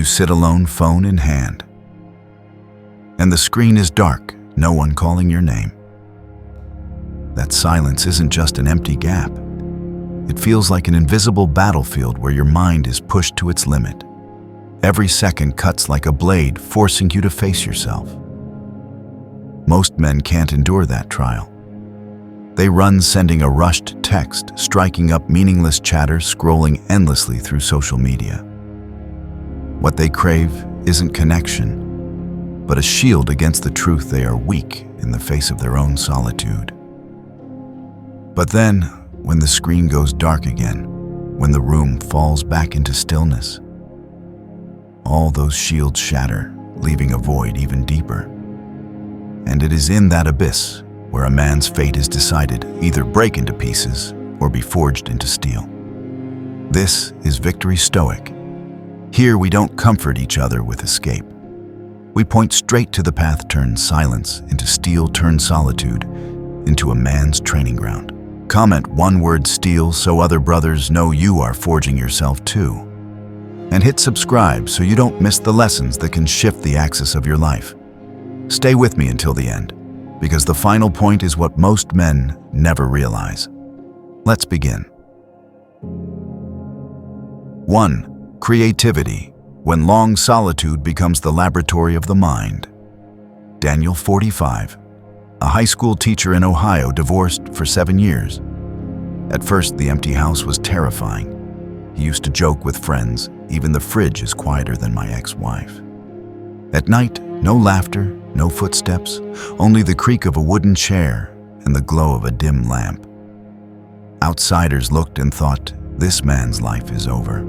You sit alone, phone in hand. And the screen is dark, no one calling your name. That silence isn't just an empty gap. It feels like an invisible battlefield where your mind is pushed to its limit. Every second cuts like a blade, forcing you to face yourself. Most men can't endure that trial. They run, sending a rushed text, striking up meaningless chatter, scrolling endlessly through social media. What they crave isn't connection, but a shield against the truth they are weak in the face of their own solitude. But then, when the screen goes dark again, when the room falls back into stillness, all those shields shatter, leaving a void even deeper. And it is in that abyss where a man's fate is decided, either break into pieces or be forged into steel. This is Victory Stoic. Here we don't comfort each other with escape. We point straight to the path turned silence into steel turned solitude, into a man's training ground. Comment one word "steel" so other brothers know you are forging yourself too. And hit subscribe so you don't miss the lessons that can shift the axis of your life. Stay with me until the end, because the final point is what most men never realize. Let's begin. 1. Creativity, when long solitude becomes the laboratory of the mind. Daniel, 45. A high school teacher in Ohio, divorced for 7 years. At first, the empty house was terrifying. He used to joke with friends, "Even the fridge is quieter than my ex-wife." At night, no laughter, no footsteps, only the creak of a wooden chair and the glow of a dim lamp. Outsiders looked and thought, this man's life is over.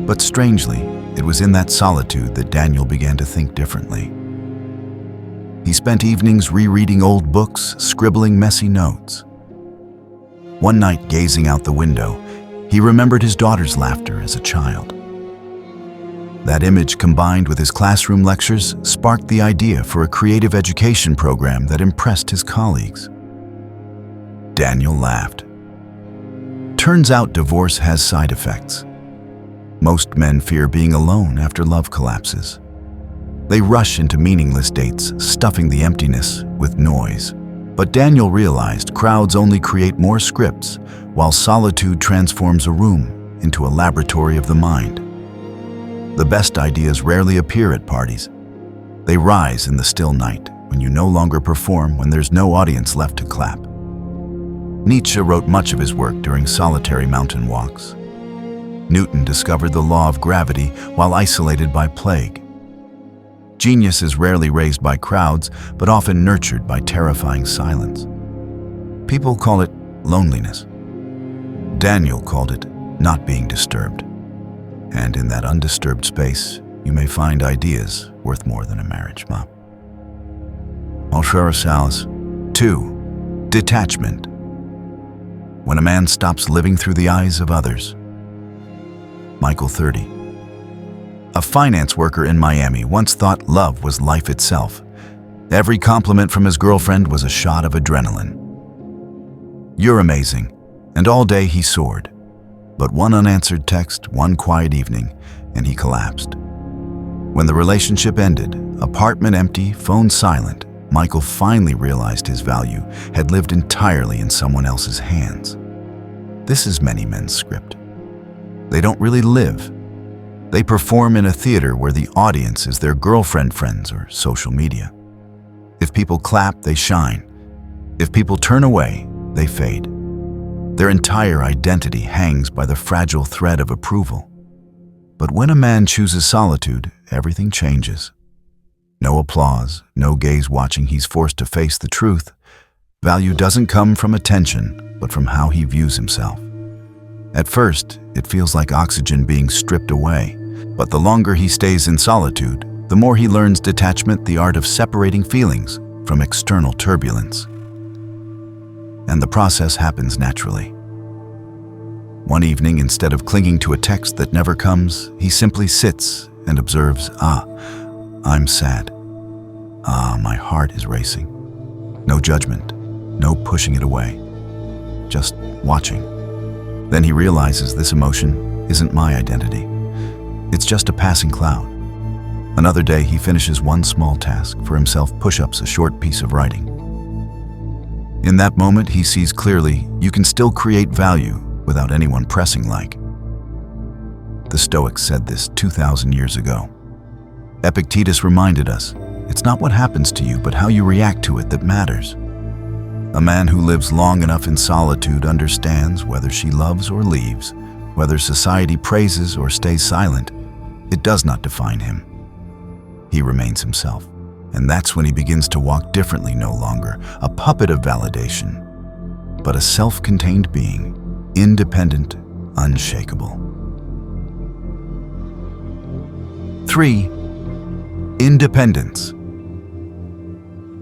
But strangely, it was in that solitude that Daniel began to think differently. He spent evenings rereading old books, scribbling messy notes. One night, gazing out the window, he remembered his daughter's laughter as a child. That image, combined with his classroom lectures, sparked the idea for a creative education program that impressed his colleagues. Daniel laughed. Turns out divorce has side effects. Most men fear being alone after love collapses. They rush into meaningless dates, stuffing the emptiness with noise. But Daniel realized crowds only create more scripts, while solitude transforms a room into a laboratory of the mind. The best ideas rarely appear at parties. They rise in the still night, when you no longer perform, when there's no audience left to clap. Nietzsche wrote much of his work during solitary mountain walks. Newton discovered the law of gravity while isolated by plague. Genius is rarely raised by crowds, but often nurtured by terrifying silence. People call it loneliness. Daniel called it not being disturbed. And in that undisturbed space, you may find ideas worth more than a marriage mop. Salas. 2. Detachment. When a man stops living through the eyes of others. Michael, 30. A finance worker in Miami once thought love was life itself. Every compliment from his girlfriend was a shot of adrenaline. "You're amazing," and all day he soared. But one unanswered text, one quiet evening, and he collapsed. When the relationship ended, apartment empty, phone silent, Michael finally realized his value had lived entirely in someone else's hands. This is many men's script. They don't really live. They perform in a theater where the audience is their girlfriend, friends, or social media. If people clap, they shine. If people turn away, they fade. Their entire identity hangs by the fragile thread of approval. But when a man chooses solitude, everything changes. No applause, no gaze watching, he's forced to face the truth. Value doesn't come from attention, but from how he views himself. At first, it feels like oxygen being stripped away, but the longer he stays in solitude, the more he learns detachment, the art of separating feelings from external turbulence. And the process happens naturally. One evening, instead of clinging to a text that never comes, he simply sits and observes, I'm sad. My heart is racing. No judgment, no pushing it away, just watching. Then he realizes this emotion isn't my identity. It's just a passing cloud. Another day, he finishes one small task, for himself push-ups, a short piece of writing. In that moment, he sees clearly you can still create value without anyone pressing like. The Stoics said this 2,000 years ago. Epictetus reminded us, it's not what happens to you, but how you react to it that matters. A man who lives long enough in solitude understands whether she loves or leaves, whether society praises or stays silent. It does not define him. He remains himself. And that's when he begins to walk differently, no longer a puppet of validation, but a self-contained being, independent, unshakable. 3. Independence.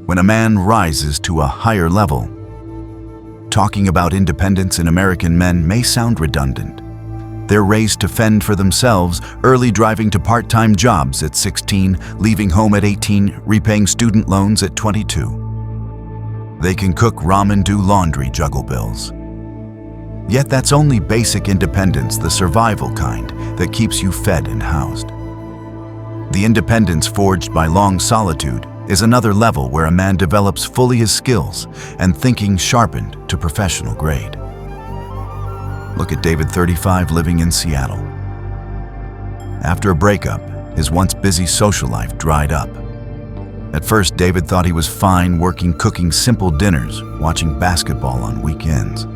When a man rises to a higher level, talking about independence in American men may sound redundant. They're raised to fend for themselves, early driving to part-time jobs at 16, leaving home at 18, repaying student loans at 22. They can cook ramen, do laundry, juggle bills. Yet that's only basic independence, the survival kind that keeps you fed and housed. The independence forged by long solitude is another level where a man develops fully his skills and thinking sharpened to professional grade. Look at David, 35, living in Seattle. After a breakup, his once busy social life dried up. At first, David thought he was fine working, cooking simple dinners, watching basketball on weekends.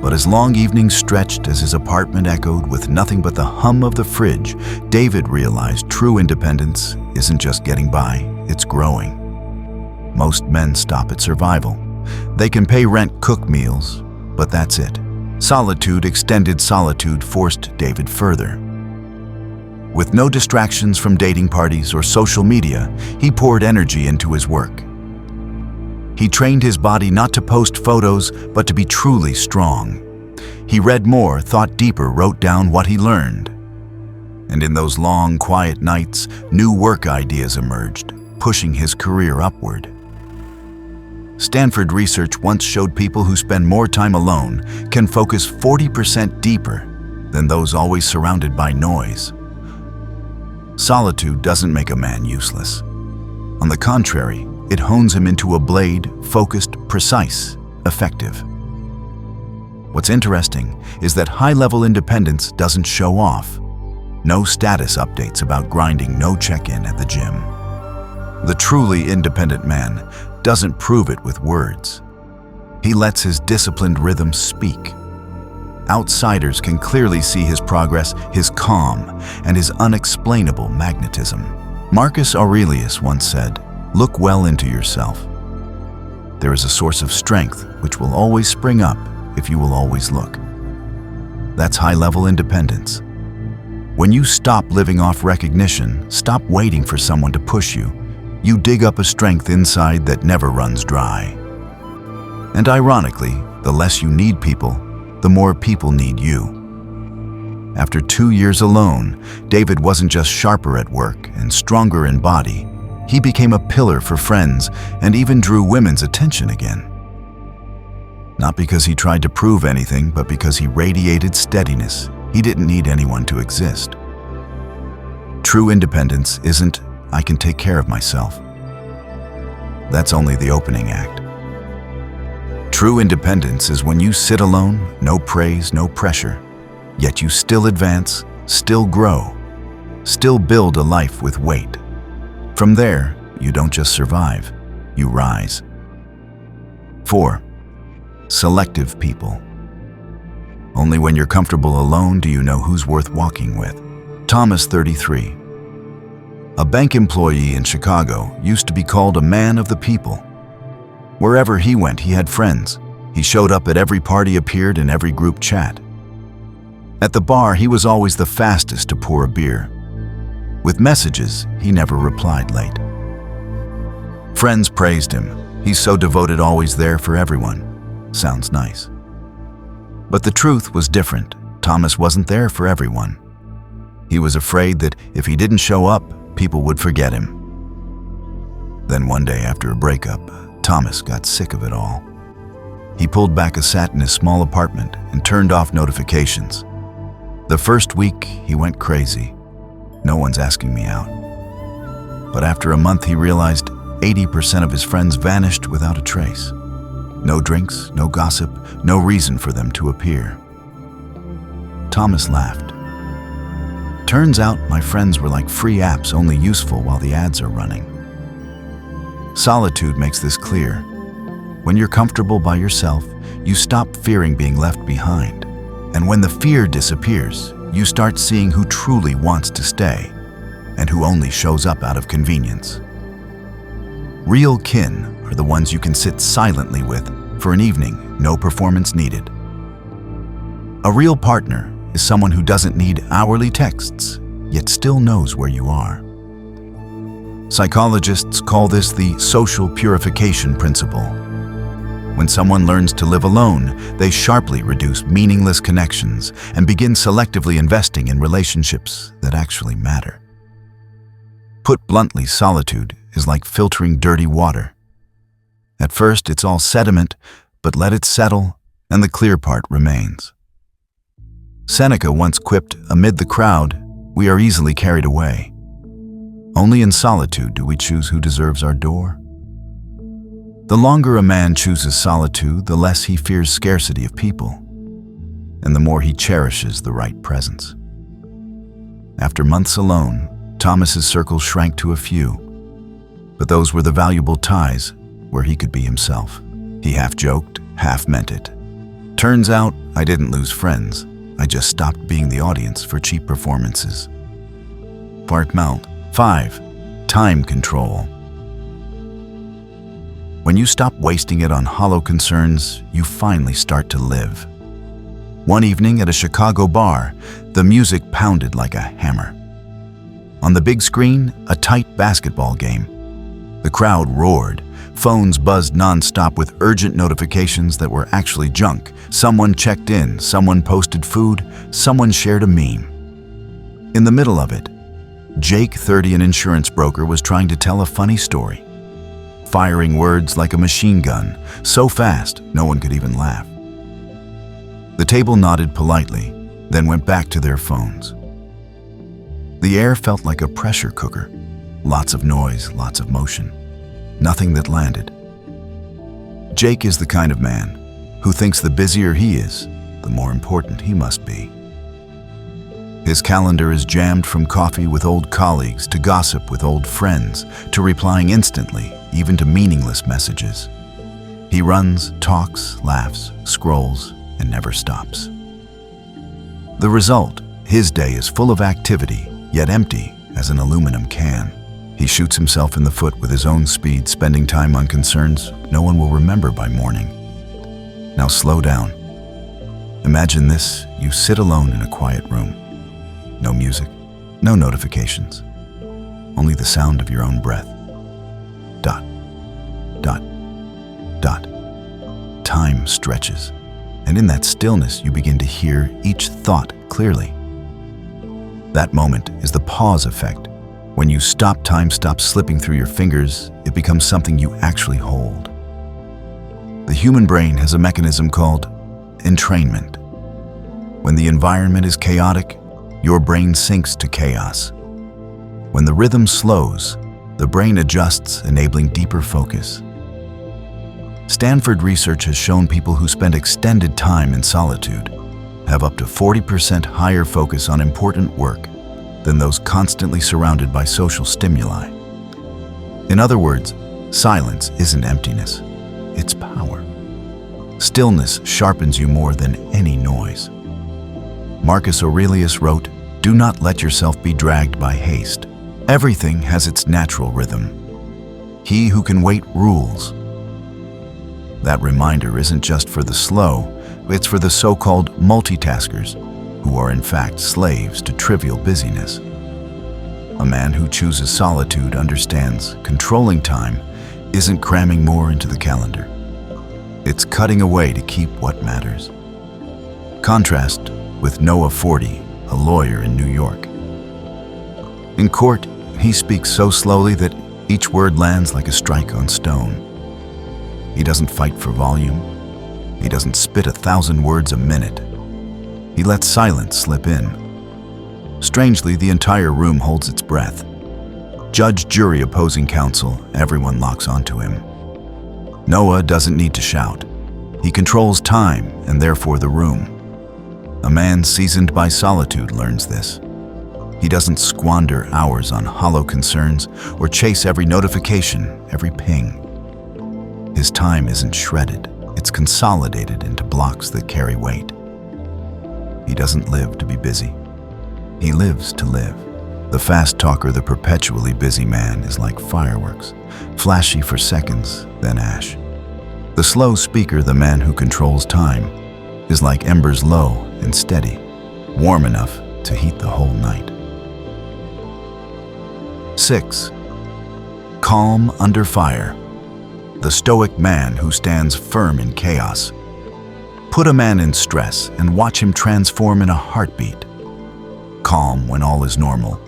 But as long evenings stretched, as his apartment echoed with nothing but the hum of the fridge, David realized true independence isn't just getting by, it's growing. Most men stop at survival. They can pay rent, cook meals, but that's it. Solitude, extended solitude, forced David further. With no distractions from dating parties or social media, he poured energy into his work. He trained his body not to post photos, but to be truly strong. He read more, thought deeper, wrote down what he learned. And in those long, quiet nights, new work ideas emerged, pushing his career upward. Stanford research once showed people who spend more time alone can focus 40% deeper than those always surrounded by noise. Solitude doesn't make a man useless. On the contrary, it hones him into a blade, focused, precise, effective. What's interesting is that high-level independence doesn't show off. No status updates about grinding, no check-in at the gym. The truly independent man doesn't prove it with words. He lets his disciplined rhythm speak. Outsiders can clearly see his progress, his calm, and his unexplainable magnetism. Marcus Aurelius once said, "Look well into yourself. There is a source of strength which will always spring up if you will always look." That's high-level independence. When you stop living off recognition, stop waiting for someone to push you, you dig up a strength inside that never runs dry. And ironically, the less you need people, the more people need you. After 2 years alone, David wasn't just sharper at work and stronger in body. He became a pillar for friends and even drew women's attention again. Not because he tried to prove anything, but because he radiated steadiness. He didn't need anyone to exist. True independence isn't, "I can take care of myself." That's only the opening act. True independence is when you sit alone, no praise, no pressure, yet you still advance, still grow, still build a life with weight. From there, you don't just survive, you rise. 4. Selective people. Only when you're comfortable alone do you know who's worth walking with. Thomas, 33. A bank employee in Chicago used to be called a man of the people. Wherever he went, he had friends. He showed up at every party, appeared in every group chat. At the bar, he was always the fastest to pour a beer. With messages, he never replied late. Friends praised him. He's so devoted, always there for everyone. Sounds nice. But the truth was different. Thomas wasn't there for everyone. He was afraid that if he didn't show up, people would forget him. Then one day after a breakup, Thomas got sick of it all. He pulled back a sat in his small apartment and turned off notifications. The first week, he went crazy. No one's asking me out. But after a month, he realized 80% of his friends vanished without a trace. No drinks, no gossip, no reason for them to appear. Thomas laughed. Turns out my friends were like free apps only useful while the ads are running. Solitude makes this clear. When you're comfortable by yourself, you stop fearing being left behind. And when the fear disappears, you start seeing who truly wants to stay and who only shows up out of convenience. Real kin are the ones you can sit silently with for an evening, no performance needed. A real partner is someone who doesn't need hourly texts, yet still knows where you are. Psychologists call this the social purification principle. When someone learns to live alone, they sharply reduce meaningless connections and begin selectively investing in relationships that actually matter. Put bluntly, solitude is like filtering dirty water. At first, it's all sediment, but let it settle, and the clear part remains. Seneca once quipped, "Amid the crowd, we are easily carried away. Only in solitude do we choose who deserves our door." The longer a man chooses solitude, the less he fears scarcity of people, and the more he cherishes the right presence. After months alone, Thomas's circle shrank to a few, but those were the valuable ties where he could be himself. He half joked, half meant it. Turns out, I didn't lose friends. I just stopped being the audience for cheap performances. Part Mount 5. Time control. When you stop wasting it on hollow concerns, you finally start to live. One evening at a Chicago bar, the music pounded like a hammer. On the big screen, a tight basketball game. The crowd roared. Phones buzzed nonstop with urgent notifications that were actually junk. Someone checked in, someone posted food, someone shared a meme. In the middle of it, Jake, 30, an insurance broker, was trying to tell a funny story, firing words like a machine gun, so fast no one could even laugh. The table nodded politely, then went back to their phones. The air felt like a pressure cooker. Lots of noise, lots of motion. Nothing that landed. Jake is the kind of man who thinks the busier he is, the more important he must be. His calendar is jammed from coffee with old colleagues to gossip with old friends to replying instantly, even to meaningless messages. He runs, talks, laughs, scrolls, and never stops. The result, his day is full of activity, yet empty as an aluminum can. He shoots himself in the foot with his own speed, spending time on concerns no one will remember by morning. Now slow down. Imagine this: you sit alone in a quiet room. No music, no notifications, only the sound of your own breath. Dot, dot, dot. Time stretches, and in that stillness you begin to hear each thought clearly. That moment is the pause effect. When you stop, time stops slipping through your fingers, it becomes something you actually hold. The human brain has a mechanism called entrainment. When the environment is chaotic, your brain sinks to chaos. When the rhythm slows, the brain adjusts, enabling deeper focus. Stanford research has shown people who spend extended time in solitude have up to 40% higher focus on important work than those constantly surrounded by social stimuli. In other words, silence isn't emptiness, it's power. Stillness sharpens you more than any noise. Marcus Aurelius wrote, "Do not let yourself be dragged by haste. Everything has its natural rhythm. He who can wait rules." That reminder isn't just for the slow, it's for the so-called multitaskers, who are in fact slaves to trivial busyness. A man who chooses solitude understands controlling time isn't cramming more into the calendar. It's cutting away to keep what matters. Contrast with Noah 40, a lawyer in New York. In court, he speaks so slowly that each word lands like a strike on stone. He doesn't fight for volume. He doesn't spit 1,000 words a minute. He lets silence slip in. Strangely, the entire room holds its breath. Judge, jury, opposing counsel, everyone locks onto him. Noah doesn't need to shout. He controls time and therefore the room. A man seasoned by solitude learns this. He doesn't squander hours on hollow concerns or chase every notification, every ping. His time isn't shredded, it's consolidated into blocks that carry weight. He doesn't live to be busy. He lives to live. The fast talker, the perpetually busy man, is like fireworks, flashy for seconds, then ash. The slow speaker, the man who controls time, is like embers low and steady, warm enough to heat the whole night. 6. Calm under fire. The stoic man who stands firm in chaos. Put a man in stress and watch him transform in a heartbeat. Calm when all is normal.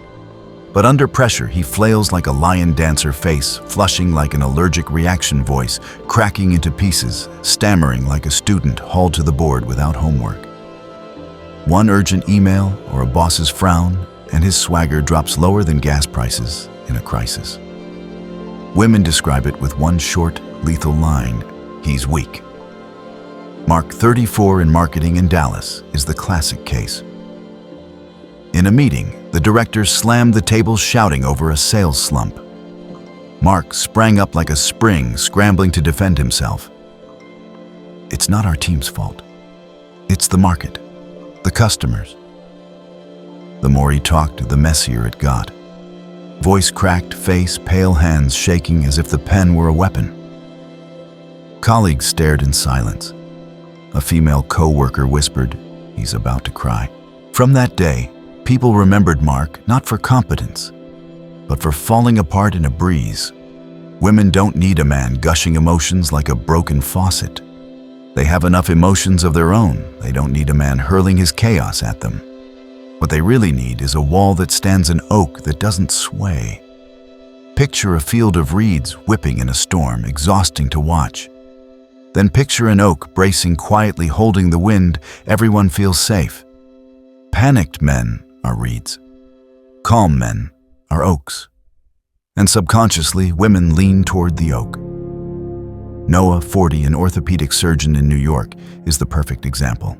But under pressure, he flails like a lion dancer face, flushing like an allergic reaction voice, cracking into pieces, stammering like a student hauled to the board without homework. One urgent email or a boss's frown, and his swagger drops lower than gas prices in a crisis. Women describe it with one short, lethal line: he's weak. Mark 34 in marketing in Dallas is the classic case. In a meeting, the director slammed the table shouting over a sales slump. Mark sprang up like a spring, scrambling to defend himself. It's not our team's fault. It's the market, the customers. The more he talked, the messier it got. Voice cracked, face, pale hands shaking as if the pen were a weapon. Colleagues stared in silence. A female co-worker whispered, "He's about to cry." From that day, people remembered Mark not for competence, but for falling apart in a breeze. Women don't need a man gushing emotions like a broken faucet. They have enough emotions of their own. They don't need a man hurling his chaos at them. What they really need is a wall that stands an oak that doesn't sway. Picture a field of reeds whipping in a storm, exhausting to watch. Then picture an oak bracing quietly, holding the wind. Everyone feels safe. Panicked men are reeds. Calm men are oaks. And subconsciously, women lean toward the oak. Noah, 40, an orthopedic surgeon in New York, is the perfect example.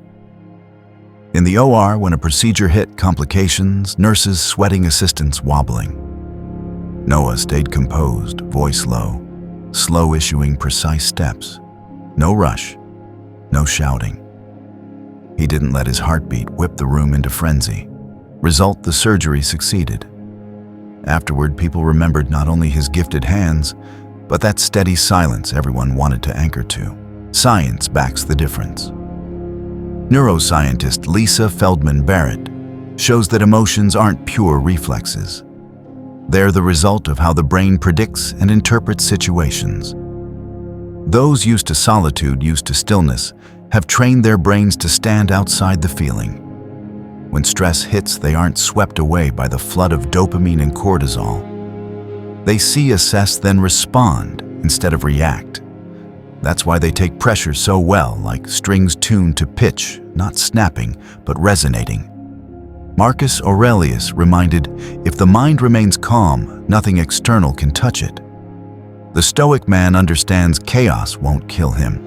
In the OR, when a procedure hit complications, nurses sweating, assistants wobbling. Noah stayed composed, voice low, slow issuing precise steps. No rush, no shouting. He didn't let his heartbeat whip the room into frenzy. Result, the surgery succeeded. Afterward, people remembered not only his gifted hands, but that steady silence everyone wanted to anchor to. Science backs the difference. Neuroscientist Lisa Feldman Barrett shows that emotions aren't pure reflexes. They're the result of how the brain predicts and interprets situations. Those used to solitude, used to stillness, have trained their brains to stand outside the feeling. When stress hits, they aren't swept away by the flood of dopamine and cortisol. They see, assess, then respond instead of react. That's why they take pressure so well, like strings tuned to pitch, not snapping, but resonating. Marcus Aurelius reminded, if the mind remains calm, nothing external can touch it. The Stoic man understands chaos won't kill him.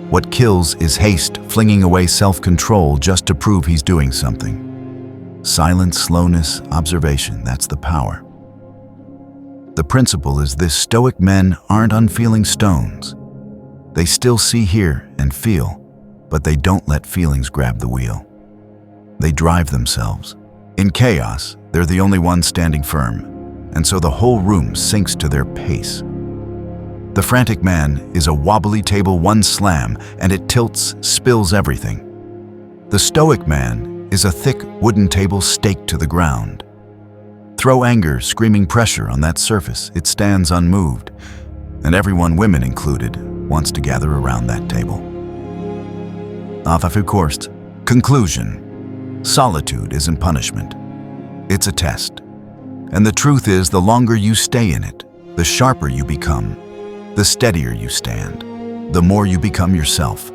What kills is haste, flinging away self-control just to prove he's doing something. Silence, slowness, observation, that's the power. The principle is this: Stoic men aren't unfeeling stones. They still see, hear, and feel, but they don't let feelings grab the wheel. They drive themselves. In chaos, they're the only ones standing firm, and so the whole room sinks to their pace. The frantic man is a wobbly table, one slam, and it tilts, spills everything. The Stoic man is a thick wooden table staked to the ground. Throw anger, screaming pressure on that surface, it stands unmoved, and everyone, women included, wants to gather around that table. Avgekorst. Conclusion. Solitude isn't punishment. It's a test. And the truth is, the longer you stay in it, the sharper you become, the steadier you stand, the more you become yourself.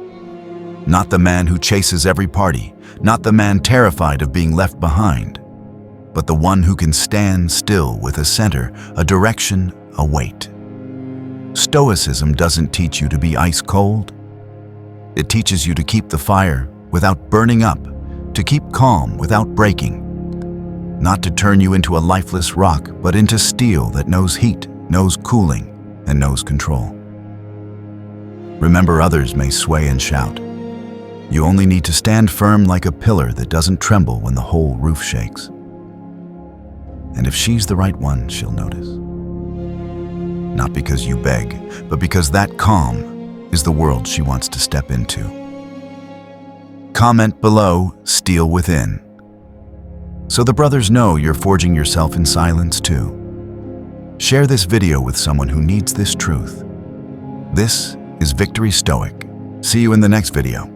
Not the man who chases every party, not the man terrified of being left behind, but the one who can stand still with a center, a direction, a weight. Stoicism doesn't teach you to be ice cold. It teaches you to keep the fire without burning up, to keep calm without breaking. Not to turn you into a lifeless rock, but into steel that knows heat, knows cooling, and knows control. Remember, others may sway and shout. You only need to stand firm like a pillar that doesn't tremble when the whole roof shakes. And if she's the right one, she'll notice. Not because you beg, but because that calm is the world she wants to step into. Comment below, "Steel within," so the brothers know you're forging yourself in silence too. Share this video with someone who needs this truth. This is Victory Stoic. See you in the next video.